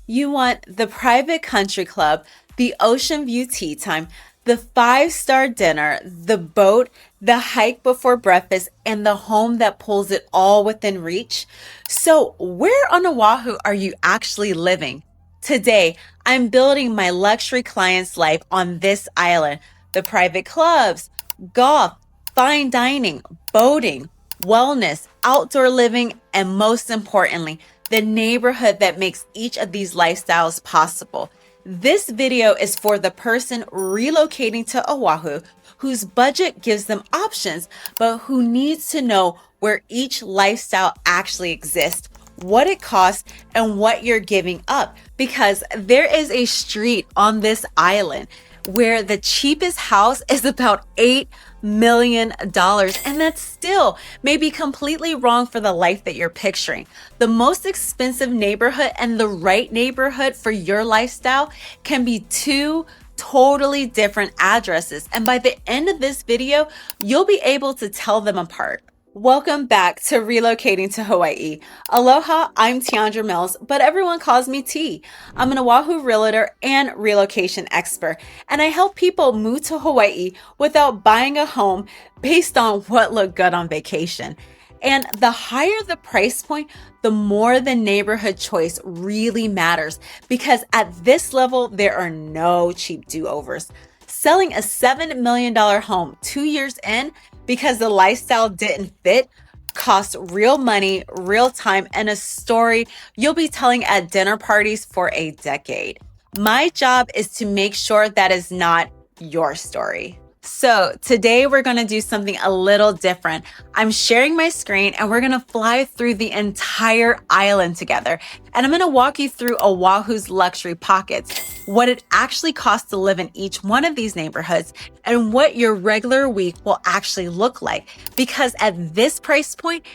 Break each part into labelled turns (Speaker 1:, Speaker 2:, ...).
Speaker 1: You want the private country club, the ocean view tea time, the five-star dinner, the boat, the hike before breakfast, and the home that pulls it all within reach. So, where on Oahu are you actually living? Today, I'm building my luxury client's life on this island. The private clubs, golf, fine dining, boating, wellness, outdoor living, and most importantly, the neighborhood that makes each of these lifestyles possible. This video is for the person relocating to Oahu whose budget gives them options, but who needs to know where each lifestyle actually exists, what it costs, and what you're giving up. Because there is a street on this island where the cheapest house is about $8 million, and that still may be completely wrong for the life that you're picturing. The most expensive neighborhood and the right neighborhood for your lifestyle can be two totally different addresses, and by the end of this video, you'll be able to tell them apart. Welcome back to Relocating to Hawaii. Aloha, I'm Tiandra Mills, but everyone calls me T. I'm an Oahu realtor and relocation expert, and I help people move to Hawaii without buying a home based on what looked good on vacation. And the higher the price point, the more the neighborhood choice really matters, because at this level, there are no cheap do-overs. Selling a $7 million home 2 years in because the lifestyle didn't fit costs real money, real time, and a story you'll be telling at dinner parties for a decade. My job is to make sure that is not your story. So today we're going to do something a little different. I'm sharing my screen and we're going to fly through the entire island together. And I'm going to walk you through Oahu's luxury pockets, what it actually costs to live in each one of these neighborhoods, and what your regular week will actually look like. Because at this price point,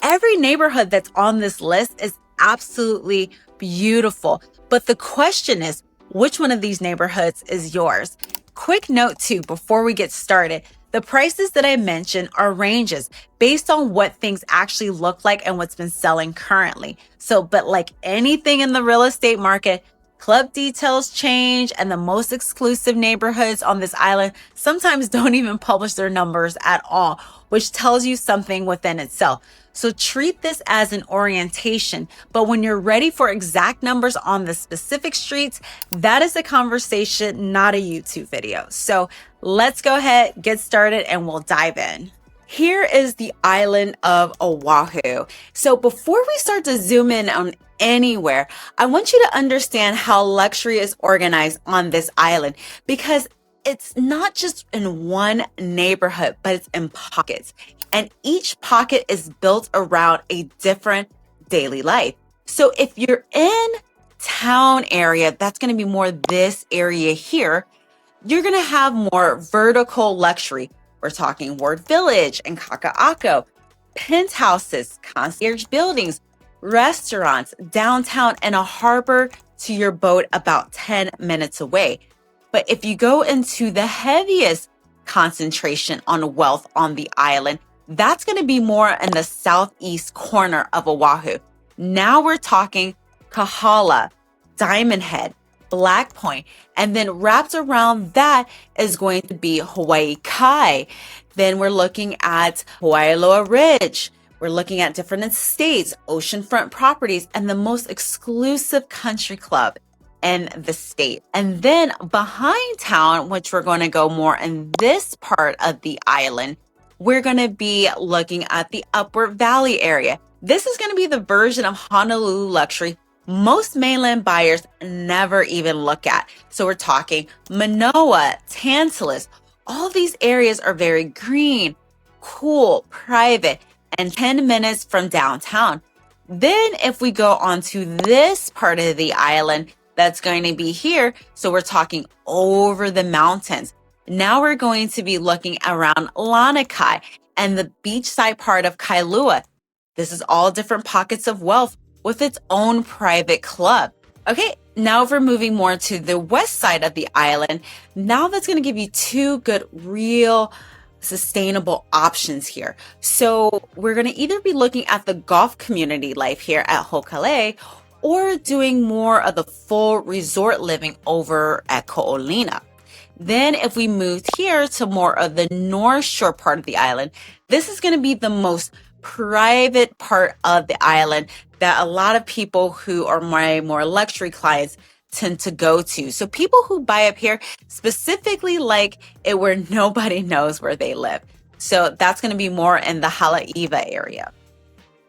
Speaker 1: every neighborhood that's on this list is absolutely beautiful. But the question is, which one of these neighborhoods is yours? Quick note too, before we get started, the prices that I mentioned are ranges based on what things actually look like and what's been selling currently. So, but like anything in the real estate market, club details change, and the most exclusive neighborhoods on this island sometimes don't even publish their numbers at all, which tells you something within itself. So treat this as an orientation, but when you're ready for exact numbers on the specific streets, that is a conversation, not a YouTube video. So let's go ahead, get started, and we'll dive in. Here is the island of Oahu. So before we start to zoom in on anywhere, I want you to understand how luxury is organized on this island, because it's not just in one neighborhood, but it's in pockets. And each pocket is built around a different daily life. So if you're in town area, that's going to be more this area here. You're going to have more vertical luxury. We're talking Ward Village and Kakaako, penthouses, concierge buildings, restaurants, downtown, and a harbor to your boat about 10 minutes away. But if you go into the heaviest concentration on wealth on the island, that's going to be more in the southeast corner of Oahu. Now we're talking Kahala, Diamond Head, Black Point, and then wrapped around that is going to be Hawaii Kai. Then we're looking at Waialoa Ridge. We're looking at different estates, oceanfront properties, and the most exclusive country club in the state. And then behind town, which we're going to go more in this part of the island, we're going to be looking at the Upward Valley area. This is going to be the version of Honolulu luxury most mainland buyers never even look at. So we're talking Manoa, Tantalus. All these areas are very green, cool, private, and 10 minutes from downtown. Then if we go on to this part of the island, that's going to be here. So we're talking over the mountains. Now we're going to be looking around Lanikai and the beachside part of Kailua. This is all different pockets of wealth with its own private club. Okay, now if we're moving more to the west side of the island, now that's going to give you two good, real sustainable options here. So we're going to either be looking at the golf community life here at Hoakalei, or doing more of the full resort living over at Olina. Then if we moved here to more of the North Shore part of the island, this is going to be the most private part of the island that a lot of people who are my more luxury clients tend to go to. So people who buy up here specifically like it where nobody knows where they live. So that's going to be more in the Haleiwa area.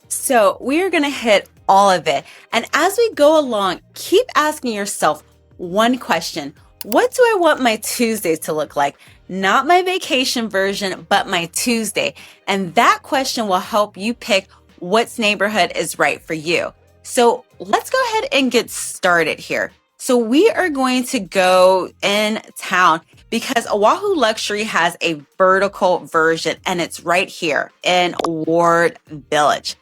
Speaker 1: So we are going to hit all of it. And as we go along, keep asking yourself one question. What do I want my Tuesdays to look like? Not my vacation version, but my Tuesday. And that question will help you pick what neighborhood is right for you. So let's go ahead and get started here. So we are going to go in town because Oahu Luxury has a vertical version and it's right here in Ward Village.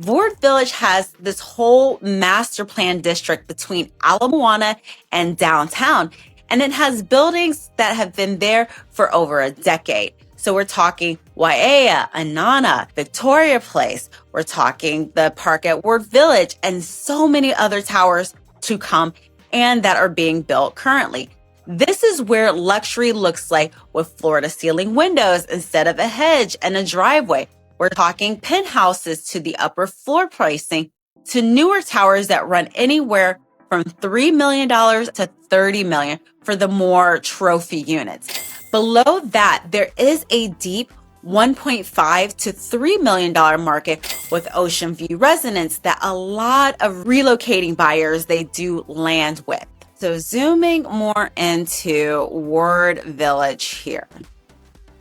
Speaker 1: Ward Village has this whole master plan district between Ala Moana and downtown. And it has buildings that have been there for over a decade. So we're talking Waiea, Anana, Victoria Place. We're talking the park at Ward Village and so many other towers to come and that are being built currently. This is where luxury looks like with floor-to-ceiling windows instead of a hedge and a driveway. We're talking penthouses to the upper floor pricing to newer towers that run anywhere from $3 million to $30 million for the more trophy units. Below that, there is a deep $1.5 to $3 million market with ocean view residents that a lot of relocating buyers, they do land with. So zooming more into Ward Village here.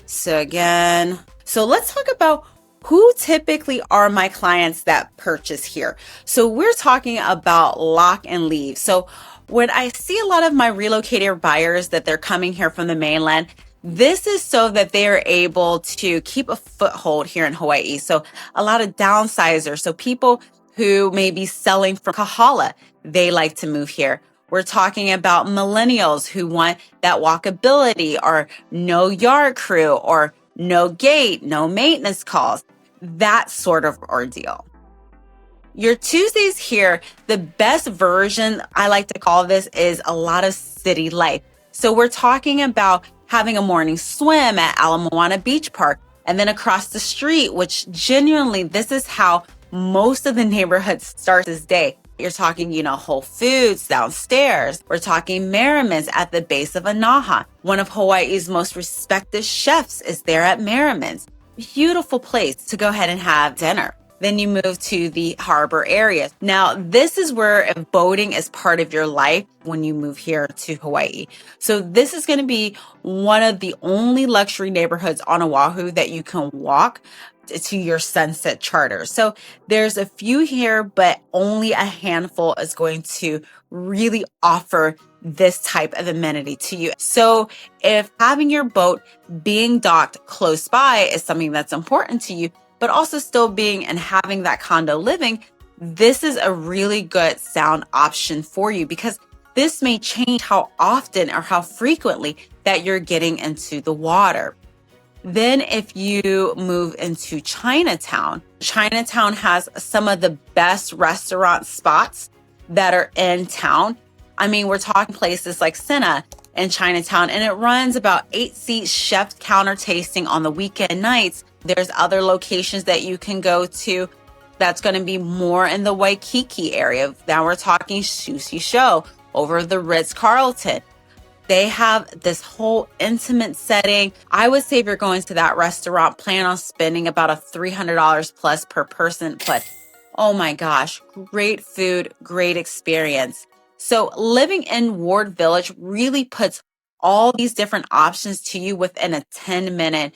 Speaker 1: So let's talk about who typically are my clients that purchase here. So we're talking about lock and leave. So when I see a lot of my relocator buyers that they're coming here from the mainland, this is so that they are able to keep a foothold here in Hawaii. So a lot of downsizers. So people who may be selling from Kahala, they like to move here. We're talking about millennials who want that walkability or no yard crew or no gate, no maintenance calls, that sort of ordeal. Your Tuesdays here, the best version, I like to call this, is a lot of city life. So we're talking about having a morning swim at Ala Moana Beach Park and then across the street, which genuinely, this is how most of the neighborhood starts this day. You're talking, Whole Foods downstairs. We're talking Merriman's at the base of Anaha. One of Hawaii's most respected chefs is there at Merriman's. Beautiful place to go ahead and have dinner. Then you move to the harbor area. Now, this is where if boating is part of your life when you move here to Hawaii. So this is going to be one of the only luxury neighborhoods on Oahu that you can walk to your sunset charter. So there's a few here, but only a handful is going to really offer this type of amenity to you. So if having your boat being docked close by is something that's important to you, but also still being and having that condo living, this is a really good sound option for you because this may change how often or how frequently that you're getting into the water. Then if you move into Chinatown, Chinatown has some of the best restaurant spots that are in town. I mean, we're talking places like Senna in Chinatown, and it runs about 8-seat chef counter tasting on the weekend nights. There's other locations that you can go to that's going to be more in the Waikiki area. Now we're talking Sushi Show over the Ritz-Carlton. They have this whole intimate setting. I would say if you're going to that restaurant, plan on spending about $300 plus per person. But oh my gosh, great food, great experience. So living in Ward Village really puts all these different options to you within a 10-minute,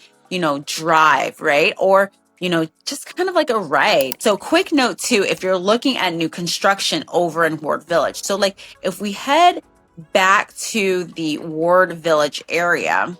Speaker 1: drive, right? Or, just kind of like a ride. So quick note too, if you're looking at new construction over in Ward Village. So like if we head back to the Ward Village area.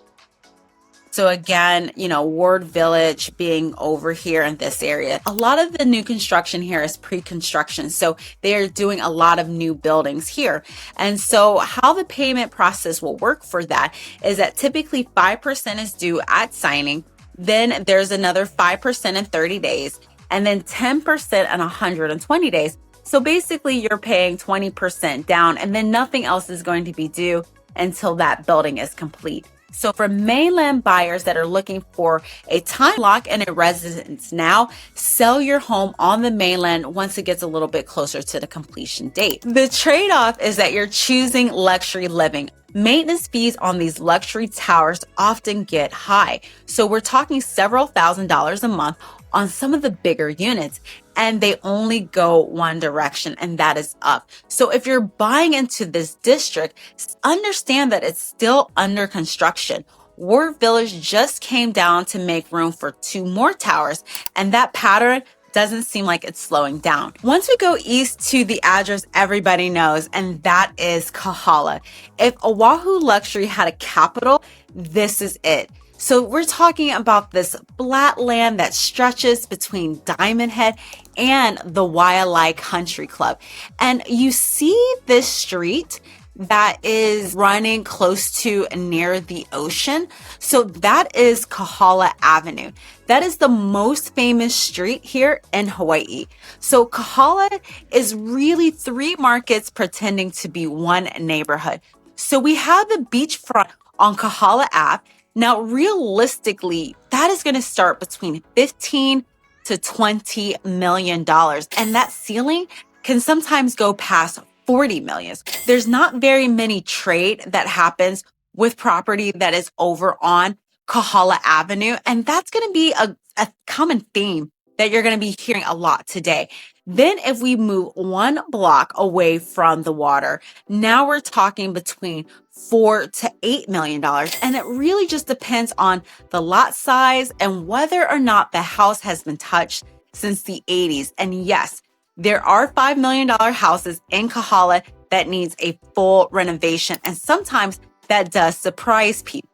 Speaker 1: So again, Ward Village being over here in this area, a lot of the new construction here is pre-construction. So they are doing a lot of new buildings here. And so how the payment process will work for that is that typically 5% is due at signing. Then there's another 5% in 30 days and then 10% in 120 days. So basically you're paying 20% down and then nothing else is going to be due until that building is complete. So for mainland buyers that are looking for a time lock and a residence now, sell your home on the mainland once it gets a little bit closer to the completion date. The trade-off is that you're choosing luxury living. Maintenance fees on these luxury towers often get high. So we're talking several $1,000s a month on some of the bigger units, and they only go one direction, and that is up. So if you're buying into this district, understand that it's still under construction. Ward Village just came down to make room for 2 more towers, and that pattern doesn't seem like it's slowing down. Once we go east to the address everybody knows, and that is Kahala. If Oahu luxury had a capital, this is it. So we're talking about this flat land that stretches between Diamond Head and the Wailea Country Club. And you see this street that is running close to near the ocean. So that is Kahala Avenue. That is the most famous street here in Hawaii. So Kahala is really 3 markets pretending to be one neighborhood. So we have the beachfront on Kahala Ave. Now, realistically, that is going to start between $15 to $20 million. And that ceiling can sometimes go past 40 million. There's not very many trade that happens with property that is over on Kahala Avenue. And that's going to be a common theme that you're going to be hearing a lot today. Then if we move 1 block away from the water, now we're talking between $4 to $8 million. And it really just depends on the lot size and whether or not the house has been touched since the 80s. And yes, there are $5 million houses in Kahala that needs a full renovation. And sometimes that does surprise people.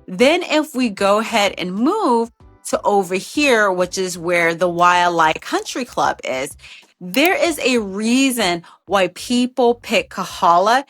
Speaker 1: Then if we go ahead and move to over here, which is where the Wailea Country Club is, there is a reason why people pick Kahala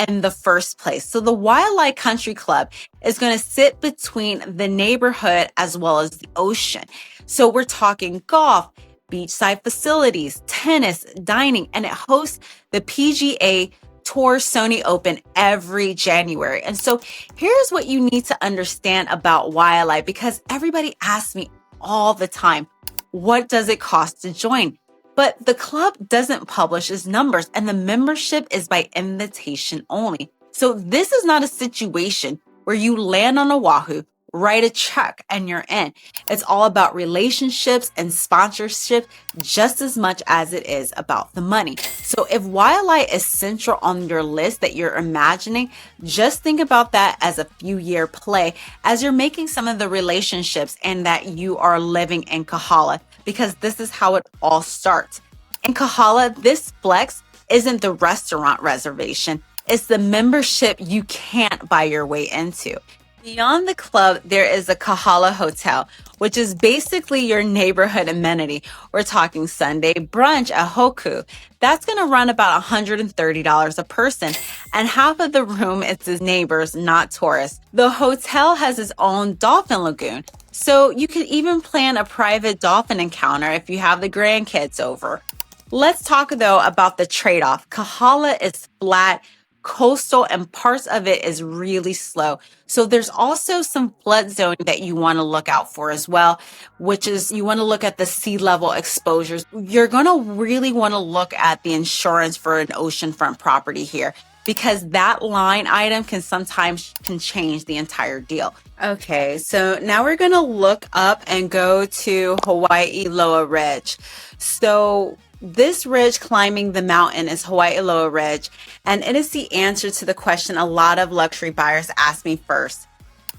Speaker 1: in the first place. So the Wailea Country Club is going to sit between the neighborhood as well as the ocean. So we're talking golf, beachside facilities, tennis, dining, and it hosts the PGA Tour Sony Open every January. And so here's what you need to understand about Wailea, because everybody asks me all the time, what does it cost to join? But the club doesn't publish its numbers and the membership is by invitation only. So this is not a situation where you land on Oahu, write a check, and you're in. It's all about relationships and sponsorship just as much as it is about the money. So if Wailea is central on your list that you're imagining, just think about that as a few-year play as you're making some of the relationships and that you are living in Kahala, because this is how it all starts. In Kahala, this flex isn't the restaurant reservation. It's the membership you can't buy your way into. Beyond the club, there is a Kahala Hotel, which is basically your neighborhood amenity. We're talking Sunday brunch at Hoku. That's going to run about $130 a person, and half of the room is his neighbors, not tourists. The hotel has its own dolphin lagoon, so you could even plan a private dolphin encounter if you have the grandkids over. Let's talk, though, about the trade-off. Kahala is flat, coastal, and parts of it is really slow. So there's also some flood zone that you want to look out for as well, which is you want to look at the sea level exposures. You're going to really want to look at the insurance for an oceanfront property here, because that line item can sometimes change the entire deal. Okay, so now we're going to look up and go to Hawaii Loa Ridge. So this ridge climbing the mountain is Hawaii Loa Ridge, and it is the answer to the question a lot of luxury buyers ask me first.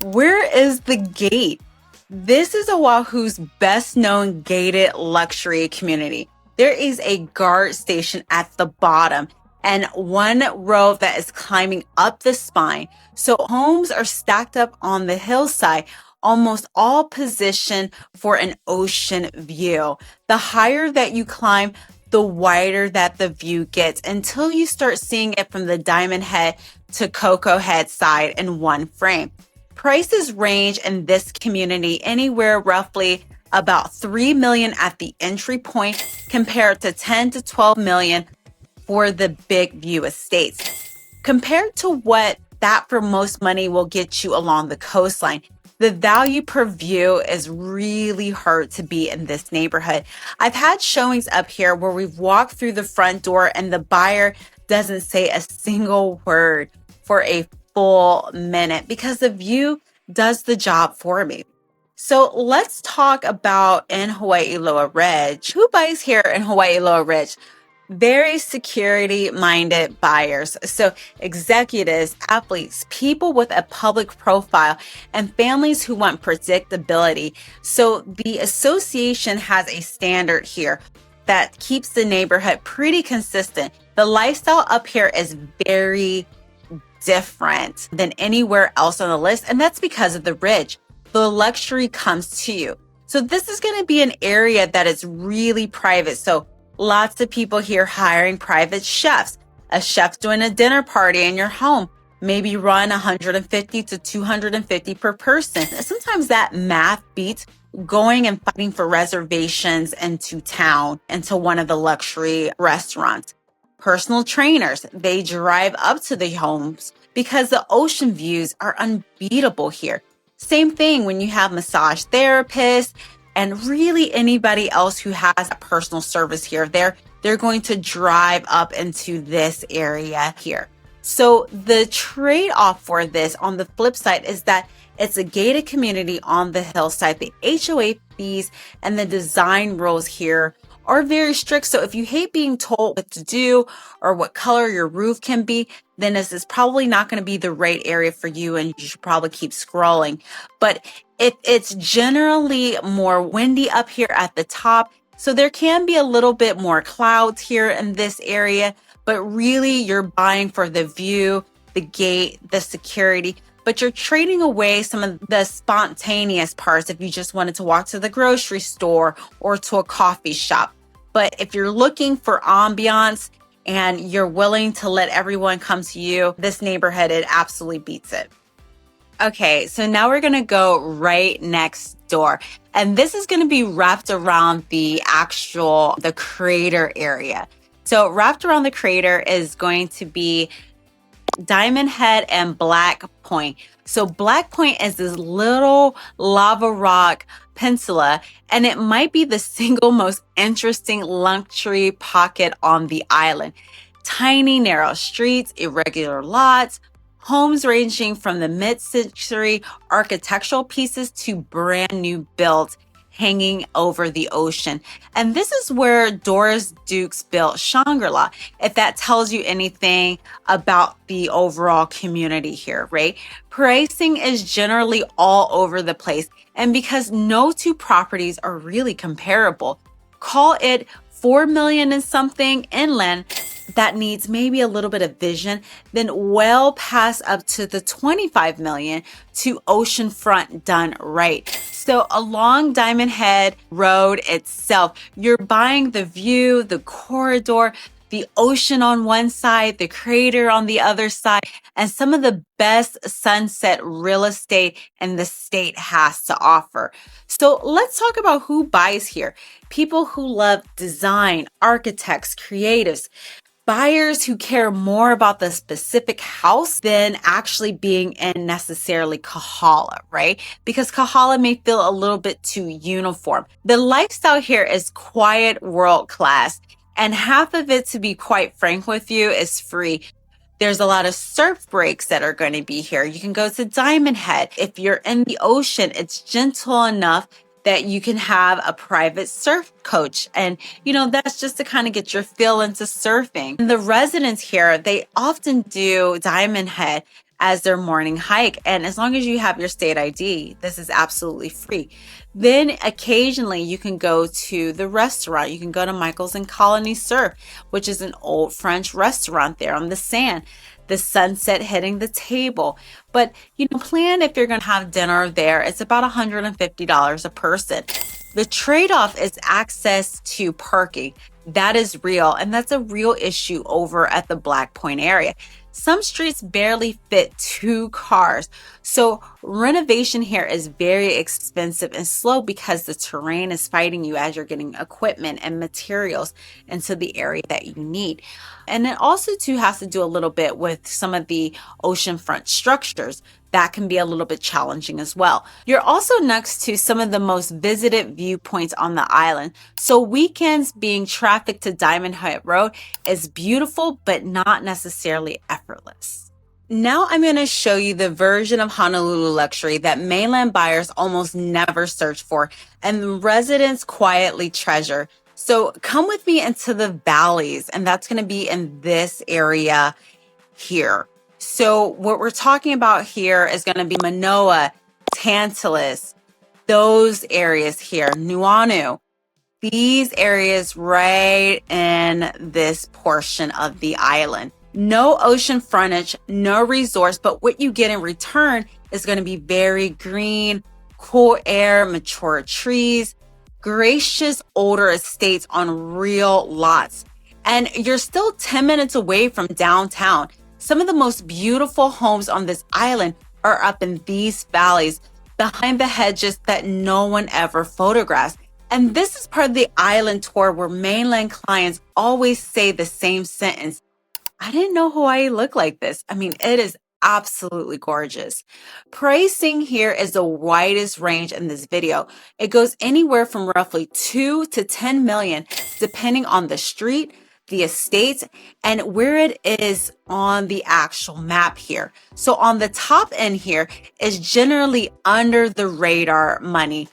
Speaker 1: Where is the gate? This is Oahu's best known gated luxury community. There is a guard station at the bottom and one row that is climbing up the spine. So homes are stacked up on the hillside, almost all positioned for an ocean view. The higher that you climb, the wider that the view gets until you start seeing it from the Diamond Head to Cocoa Head side in one frame. Prices range in this community anywhere roughly about 3 million at the entry point compared to 10 to 12 million for the big view estates. Compared to what that for most money will get you along the coastline, the value per view is really hard to beat in this neighborhood. I've had showings up here where we've walked through the front door and the buyer doesn't say a single word for a full minute because the view does the job for me. So let's talk about in Hawaii Loa Ridge. Who buys here in Hawaii Loa Ridge? Very security minded buyers. So executives, athletes, people with a public profile, and families who want predictability. So the association has a standard here that keeps the neighborhood pretty consistent. The lifestyle up here is very different than anywhere else on the list, and that's because of the ridge. The luxury comes to you. So this is going to be an area that is really private. So lots of people here hiring private chefs. A chef doing a dinner party in your home, maybe run 150 to 250 per person. Sometimes that math beats going and fighting for reservations into town, into one of the luxury restaurants. Personal trainers, they drive up to the homes because the ocean views are unbeatable here. Same thing when you have massage therapists and really anybody else who has a personal service here. They're going to drive up into this area here. So the trade-off for this on the flip side is that it's a gated community on the hillside. The HOA fees and the design rules here are very strict. So if you hate being told what to do or what color your roof can be, then this is probably not going to be the right area for you and you should probably keep scrolling. But it's generally more windy up here at the top. So there can be a little bit more clouds here in this area, but really you're buying for the view, the gate, the security, but you're trading away some of the spontaneous parts if you just wanted to walk to the grocery store or to a coffee shop. But if you're looking for ambiance and you're willing to let everyone come to you, this neighborhood, it absolutely beats it. Okay, so now we're gonna go right next door. And this is gonna be wrapped around the crater area. So wrapped around the crater is going to be Diamond Head and Black Point. So Black Point is this little lava rock peninsula, and it might be the single most interesting luxury pocket on the island. Tiny, narrow streets, irregular lots, homes ranging from the mid-century architectural pieces to brand new builds hanging over the ocean. And this is where Doris Dukes built Shangri-La, if that tells you anything about the overall community here, right? Pricing is generally all over the place. And because no two properties are really comparable, call it 4 million and something inland, that needs maybe a little bit of vision, then well past up to the 25 million to Oceanfront done right. So along Diamond Head Road itself, you're buying the view, the corridor, the ocean on one side, the crater on the other side, and some of the best sunset real estate in the state has to offer. So let's talk about who buys here. People who love design, architects, creatives, buyers who care more about the specific house than actually being in necessarily Kahala, right? Because Kahala may feel a little bit too uniform. The lifestyle here is quiet, world class, and half of it, to be quite frank with you, is free. There's a lot of surf breaks that are going to be here. You can go to Diamond Head. If you're in the ocean, it's gentle enough that you can have a private surf coach. And, that's just to kind of get your feel into surfing. And the residents here, they often do Diamond Head as their morning hike. And as long as you have your state ID, this is absolutely free. Then occasionally you can go to the restaurant. You can go to Michael's and Colony Surf, which is an old French restaurant there on the sand. The sunset hitting the table. But, plan if you're going to have dinner there. It's about $150 a person. The trade-off is access to parking. That is real. And that's a real issue over at the Black Point area. Some streets barely fit 2 cars. So renovation here is very expensive and slow because the terrain is fighting you as you're getting equipment and materials into the area that you need. And it also too has to do a little bit with some of the oceanfront structures. That can be a little bit challenging as well. You're also next to some of the most visited viewpoints on the island. So weekends being traffic to Diamond Head Road is beautiful, but not necessarily effortless. Now I'm going to show you the version of Honolulu luxury that mainland buyers almost never search for and residents quietly treasure. So come with me into the valleys, and that's going to be in this area here. So what we're talking about here is going to be Manoa, Tantalus, those areas here, Nuanu, these areas right in this portion of the island. No ocean frontage, no resorts, but what you get in return is going to be very green, cool air, mature trees, gracious older estates on real lots. And you're still 10 minutes away from downtown. Some of the most beautiful homes on this island are up in these valleys behind the hedges that no one ever photographs. And this is part of the island tour where mainland clients always say the same sentence. I didn't know Hawaii looked like this. I mean, it is absolutely gorgeous. Pricing here is the widest range in this video. It goes anywhere from roughly 2 to 10 million, depending on the street, the estates, and where it is on the actual map here. So on the top end here is generally under the radar money.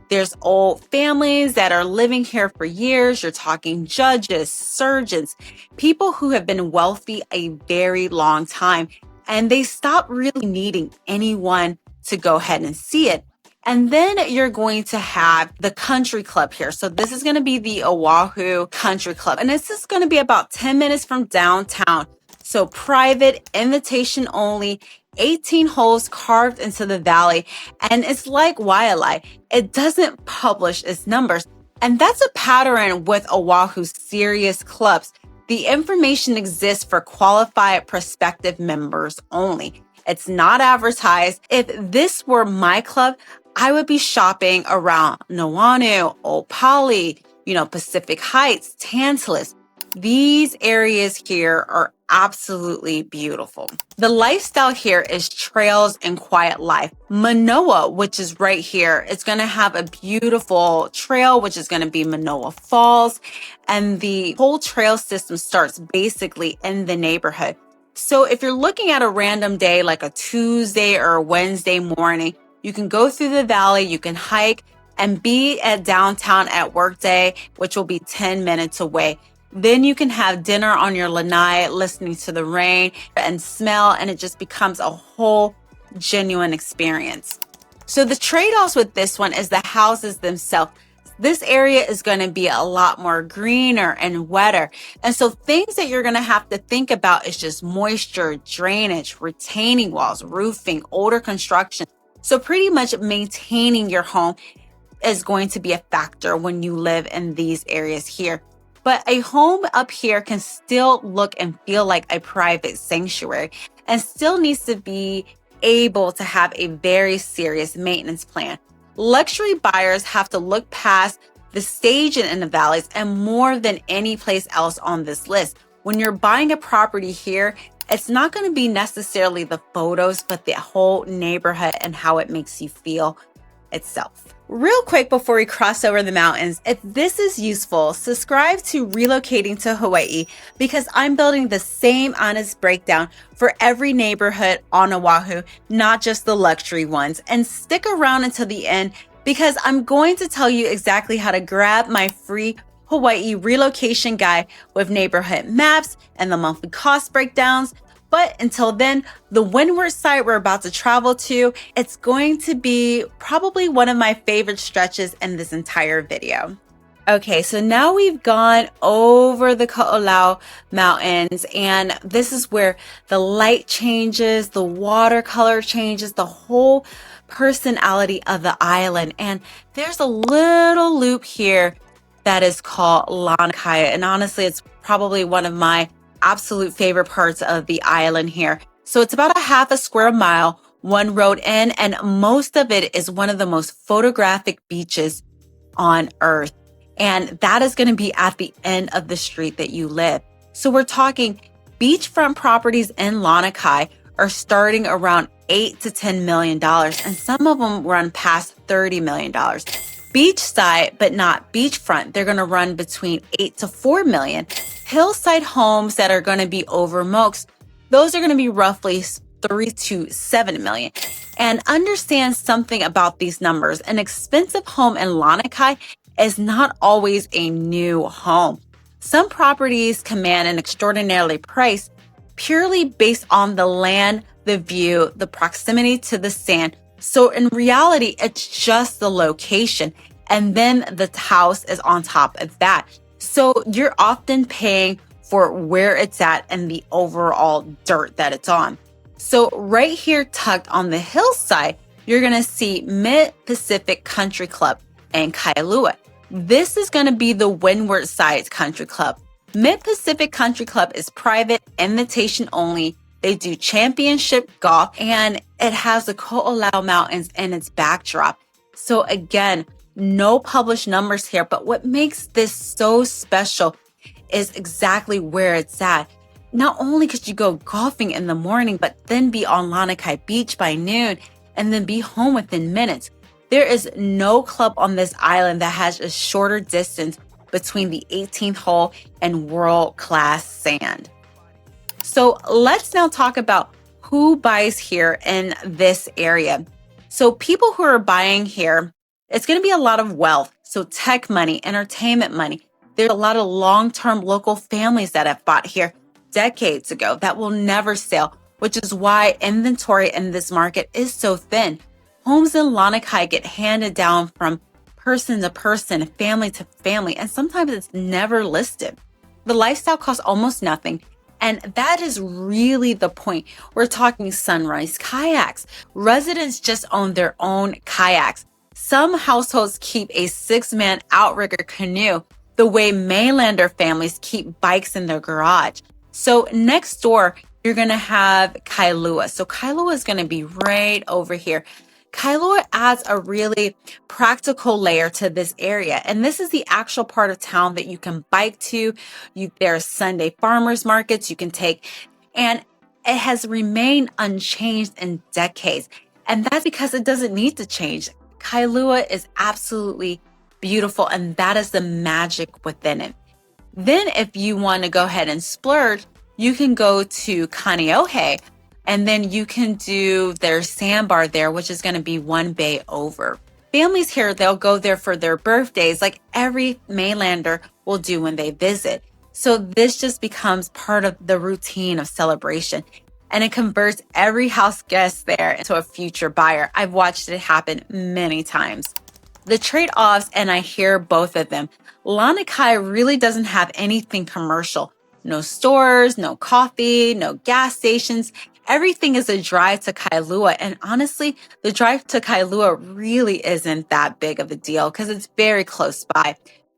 Speaker 1: There's old families that are living here for years. You're talking judges, surgeons, people who have been wealthy a very long time, and they stop really needing anyone to go ahead and see it. And then you're going to have the country club here. So this is going to be the Oahu Country Club. And this is going to be about 10 minutes from downtown. So private, invitation only, 18 holes carved into the valley. And it's like Wailea. It doesn't publish its numbers. And that's a pattern with Oahu's serious clubs. The information exists for qualified prospective members only. It's not advertised. If this were my club, I would be shopping around Nuanu, Opali, Pacific Heights, Tantalus. These areas here are absolutely beautiful. The lifestyle here is trails and quiet life. Manoa, which is right here, it's going to have a beautiful trail, which is going to be Manoa Falls. And the whole trail system starts basically in the neighborhood. So if you're looking at a random day, like a Tuesday or a Wednesday morning, you can go through the valley, you can hike and be at downtown at workday, which will be 10 minutes away. Then you can have dinner on your lanai, listening to the rain and smell, and it just becomes a whole genuine experience. So the trade-offs with this one is the houses themselves. This area is going to be a lot more greener and wetter. And so things that you're going to have to think about is just moisture, drainage, retaining walls, roofing, older construction. So pretty much maintaining your home is going to be a factor when you live in these areas here. But a home up here can still look and feel like a private sanctuary and still needs to be able to have a very serious maintenance plan. Luxury buyers have to look past the staging in the valleys and more than any place else on this list. When you're buying a property here, it's not going to be necessarily the photos, but the whole neighborhood and how it makes you feel itself. Real quick before we cross over the mountains, if this is useful, subscribe to Relocating to Hawaii because I'm building the same honest breakdown for every neighborhood on Oahu, not just the luxury ones. And stick around until the end because I'm going to tell you exactly how to grab my free Hawaii relocation guide with neighborhood maps and the monthly cost breakdowns. But until then, the windward side we're about to travel to, it's going to be probably one of my favorite stretches in this entire video. Okay, so now we've gone over the Kahala mountains, and this is where the light changes, the watercolor changes, the whole personality of the island. And there's a little loop here that is called Lanikai. And honestly, it's probably one of my absolute favorite parts of the island here. So it's about a half a square mile, one road in, and most of it is one of the most photographic beaches on earth. And that is going to be at the end of the street that you live. So we're talking beachfront properties in Lanikai are starting around $8 to $10 million, and some of them run past $30 million. Beachside, but not beachfront, they're going to run between 8 to 4 million. Hillside homes that are going to be over most, those are going to be roughly 3 to 7 million. And understand something about these numbers. An expensive home in Lanikai is not always a new home. Some properties command an extraordinarily price purely based on the land, the view, the proximity to the sand. So in reality, it's just the location. And then the house is on top of that. So you're often paying for where it's at and the overall dirt that it's on. So right here tucked on the hillside, you're going to see Mid-Pacific Country Club and Kailua. This is going to be the windward side country club. Mid-Pacific Country Club is private, invitation only. They do championship golf, and it has the Ko'olau Mountains in its backdrop. So again, no published numbers here, but what makes this so special is exactly where it's at. Not only could you go golfing in the morning, but then be on Lanikai Beach by noon and then be home within minutes. There is no club on this island that has a shorter distance between the 18th hole and world-class sand. So let's now talk about who buys here in this area. So people who are buying here, it's going to be a lot of wealth. So tech money, entertainment money. There's a lot of long-term local families that have bought here decades ago that will never sell, which is why inventory in this market is so thin. Homes in Lanikai get handed down from person to person, family to family, and sometimes it's never listed. The lifestyle costs almost nothing, and that is really the point. We're talking sunrise kayaks. Residents just own their own kayaks. Some households keep a 6-man outrigger canoe, the way mainlander families keep bikes in their garage. So next door, you're going to have Kailua. So Kailua is going to be right over here. Kailua adds a really practical layer to this area. And this is the actual part of town that you can bike to. There are Sunday farmers markets you can take. And it has remained unchanged in decades. And that's because it doesn't need to change. Kailua is absolutely beautiful. And that is the magic within it. Then if you want to go ahead and splurge, you can go to Kaneohe. And then you can do their sandbar there, which is going to be one bay over. Families here, they'll go there for their birthdays, like every mainlander will do when they visit. So this just becomes part of the routine of celebration. And it converts every house guest there into a future buyer. I've watched it happen many times. The trade-offs, and I hear both of them. Lanikai really doesn't have anything commercial. No stores, no coffee, no gas stations. Everything is a drive to Kailua. And honestly, the drive to Kailua really isn't that big of a deal because it's very close by.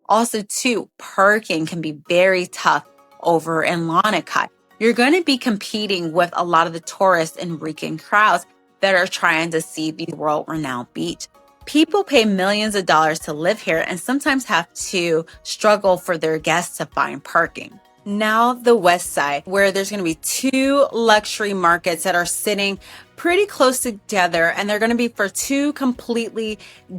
Speaker 1: Also, too, parking can be very tough over in Lanikai. You're going to be competing with a lot of the tourists and weekend crowds that are trying to see the world-renowned beach. People pay millions of dollars to live here and sometimes have to struggle for their guests to find parking. Now the west side, where there's going to be 2 luxury markets that are sitting pretty close together, and they're going to be for 2 completely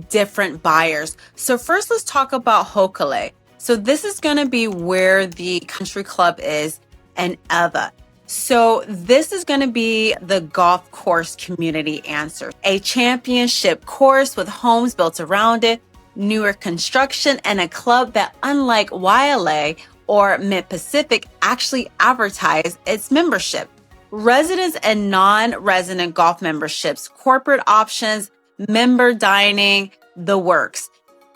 Speaker 1: different buyers. So first, let's talk about Hoakalei. So this is going to be where the country club is in Eva. So this is going to be the golf course community answer. A championship course with homes built around it, newer construction, and a club that, unlike Wailea or Mid-Pacific, actually advertise its membership. Residents and non-resident golf memberships, corporate options, member dining, the works.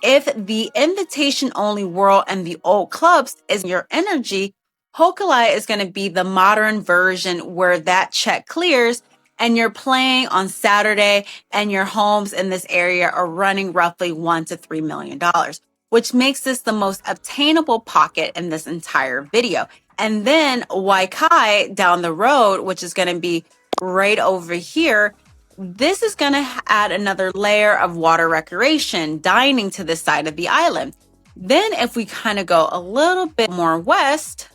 Speaker 1: If the invitation-only world and the old clubs is your energy, Hoakalei is going to be the modern version where that check clears and you're playing on Saturday and your homes in this area are running roughly $1 to $3 million, which makes this the most obtainable pocket in this entire video. And then Waikai down the road, which is going to be right over here, this is going to add another layer of water recreation, dining to the side of the island. Then if we kind of go a little bit more west,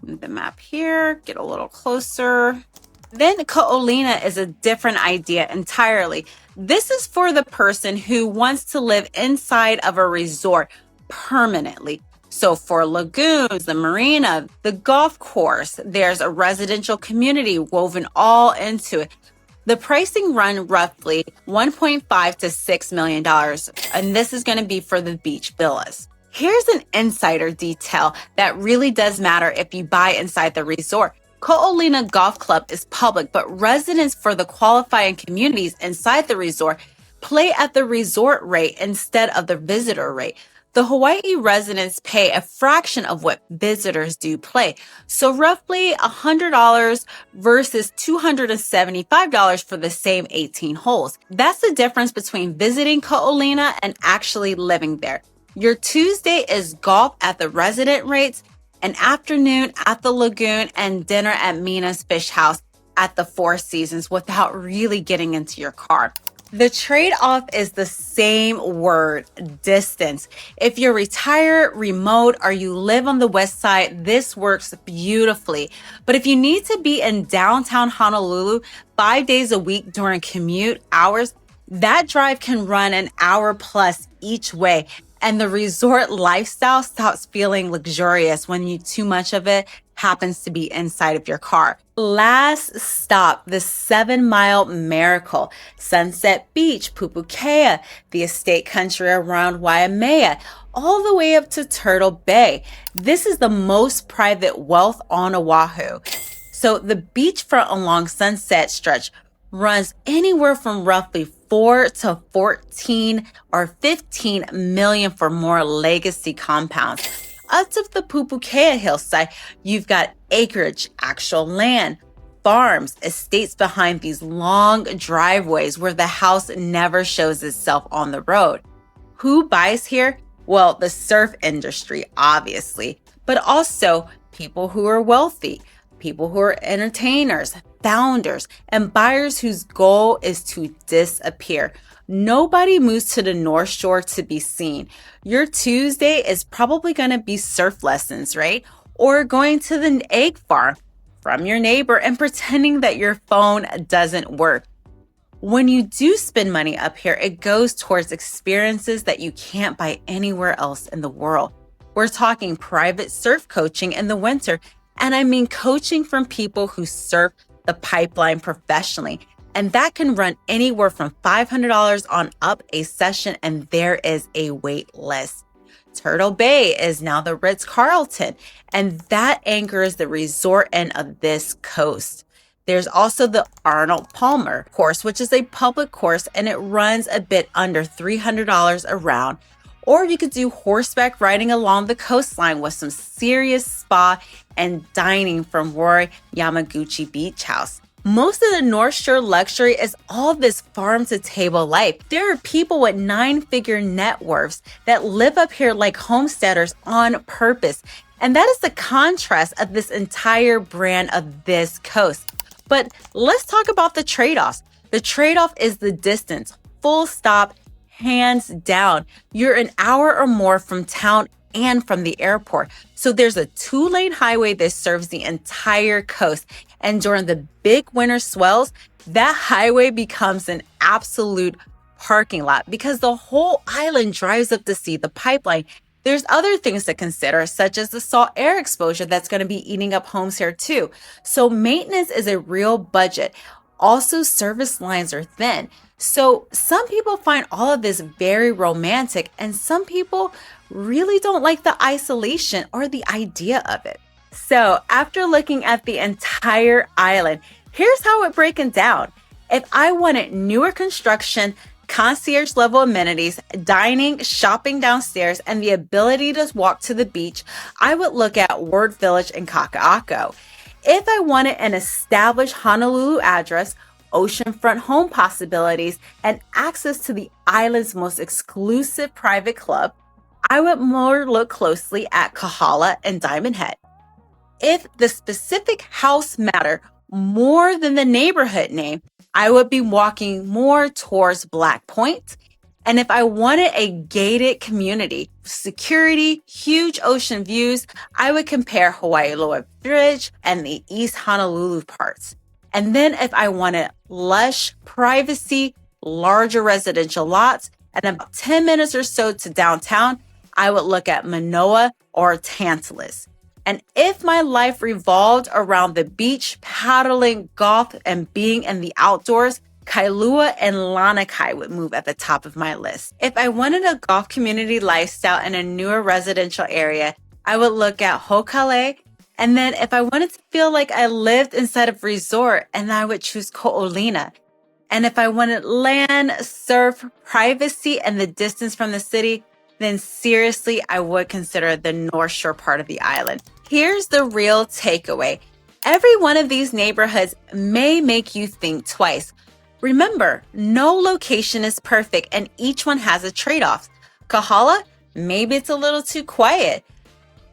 Speaker 1: move the map here, get a little closer. Then Olina is a different idea entirely. This is for the person who wants to live inside of a resort permanently. So for lagoons, the marina, the golf course, there's a residential community woven all into it. The pricing run roughly $1.5 to $6 million, and this is going to be for the beach villas. Here's an insider detail that really does matter if you buy inside the resort. Olina Golf Club is public, but residents for the qualifying communities inside the resort play at the resort rate instead of the visitor rate. The Hawaii residents pay a fraction of what visitors do play. So roughly $100 versus $275 for the same 18 holes. That's the difference between visiting Olina and actually living there. Your Tuesday is golf at the resident rates, an afternoon at the lagoon, and dinner at Mina's Fish House at the Four Seasons without really getting into your car. The trade-off is the same word, distance. If you're retired, remote, or you live on the west side, this works beautifully. But if you need to be in downtown Honolulu 5 days a week during commute hours, that drive can run an hour plus each way. And the resort lifestyle stops feeling luxurious when too much of it happens to be inside of your car. Last stop, the 7-mile miracle, Sunset Beach, Pupukea, the estate country around Waimea, all the way up to Turtle Bay. This is the most private wealth on Oahu. So the beachfront along Sunset Stretch runs anywhere from roughly 4 to 14 or 15 million for more legacy compounds. Up to the Pupukea hillside, you've got acreage, actual land, farms, estates behind these long driveways where the house never shows itself on the road. Who buys here? Well, the surf industry, obviously, but also people who are wealthy, people who are entertainers, founders, and buyers whose goal is to disappear. Nobody moves to the North Shore to be seen. Your Tuesday is probably going to be surf lessons, right? Or going to the egg farm from your neighbor and pretending that your phone doesn't work. When you do spend money up here, it goes towards experiences that you can't buy anywhere else in the world. We're talking private surf coaching in the winter, and I mean coaching from people who surf the pipeline professionally. And that can run anywhere from $500 on up a session, and there is a wait list. Turtle Bay is now the Ritz-Carlton, and that anchors the resort end of this coast. There's also the Arnold Palmer course, which is a public course, and it runs a bit under $300 a round. Or you could do horseback riding along the coastline with some serious spa and dining from Roy Yamaguchi Beach House. Most of the North Shore luxury is all this farm-to-table life. There are people with 9-figure net worths that live up here like homesteaders on purpose. And that is the contrast of this entire brand of this coast. But let's talk about the trade-offs. The trade-off is the distance. Full stop, hands down. You're an hour or more from town and from the airport. So there's a 2-lane highway that serves the entire coast. And during the big winter swells, that highway becomes an absolute parking lot because the whole island drives up to see the pipeline. There's other things to consider, such as the salt air exposure that's going to be eating up homes here too. So maintenance is a real budget. Also, service lines are thin. So some people find all of this very romantic, and some people really don't like the isolation or the idea of it. So after looking at the entire island, here's how it's breaking down. If I wanted newer construction, concierge level amenities, dining, shopping downstairs, and the ability to walk to the beach, I would look at Ward Village in Kakaako. If I wanted an established Honolulu address, oceanfront home possibilities, and access to the island's most exclusive private club, I would more look closely at Kahala and Diamond Head. If the specific house mattered more than the neighborhood name, I would be walking more towards Black Point. And if I wanted a gated community, security, huge ocean views, I would compare Hawaii Loa Bridge and the East Honolulu parts. And then if I wanted lush, privacy, larger residential lots, and about 10 minutes or so to downtown, I would look at Manoa or Tantalus. And if my life revolved around the beach, paddling, golf, and being in the outdoors, Kailua and Lanikai would move at the top of my list. If I wanted a golf community lifestyle in a newer residential area, I would look at Hoakalei. And then if I wanted to feel like I lived inside of a resort, and I would choose Olina. And if I wanted land, surf, privacy, and the distance from the city, then seriously, I would consider the North Shore part of the island. Here's the real takeaway. Every one of these neighborhoods may make you think twice. Remember, no location is perfect and each one has a trade-off. Kahala, maybe it's a little too quiet.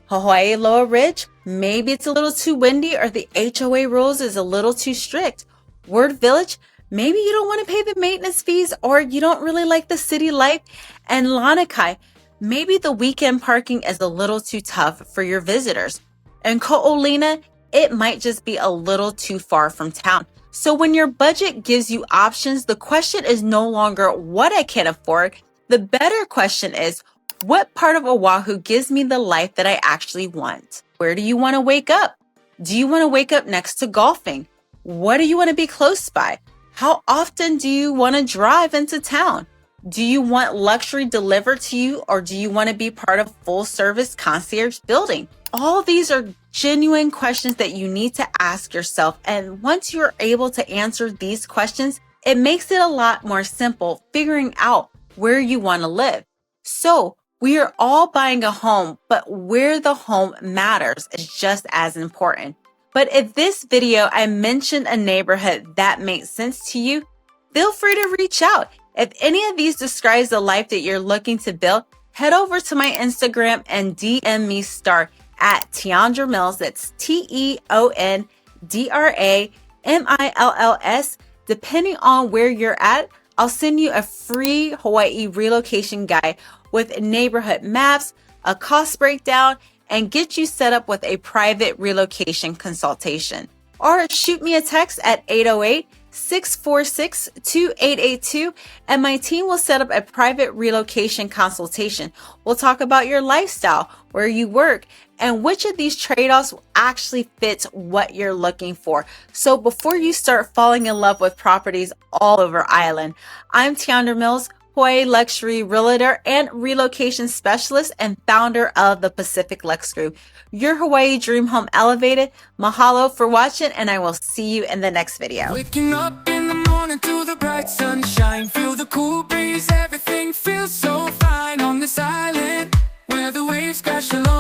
Speaker 1: Hawaii Loa Ridge, maybe it's a little too windy or the HOA rules is a little too strict. Ward Village, maybe you don't want to pay the maintenance fees or you don't really like the city life. And Lanikai, maybe the weekend parking is a little too tough for your visitors. And Olina, it might just be a little too far from town. So when your budget gives you options, the question is no longer what I can afford. The better question is, what part of Oahu gives me the life that I actually want? Where do you want to wake up? Do you want to wake up next to golfing? What do you want to be close by? How often do you want to drive into town? Do you want luxury delivered to you or do you want to be part of full service concierge building? All these are genuine questions that you need to ask yourself. And once you're able to answer these questions, it makes it a lot more simple figuring out where you want to live. So we are all buying a home, but where the home matters is just as important. But if this video, I mentioned a neighborhood that makes sense to you, feel free to reach out. If any of these describes the life that you're looking to build, head over to my Instagram and DM me star at Tiandra Mills. That's TEONDRAMILLS. Depending on where you're at, I'll send you a free Hawaii relocation guide with neighborhood maps, a cost breakdown, and get you set up with a private relocation consultation. Or shoot me a text at 808-646-2882 and my team will set up a private relocation consultation. We'll talk about your lifestyle, where you work, and which of these trade-offs actually fits what you're looking for. So before you start falling in love with properties all over island, I'm Tiandra Mills, Hawaii luxury realtor and relocation specialist and founder of the Pacific Lux Group. Your Hawaii dream home elevated. Mahalo for watching, and I will see you in the next video.
Speaker 2: Waking up in the morning to the bright sunshine, feel the cool breeze, everything feels so fine on this island where the waves crash along.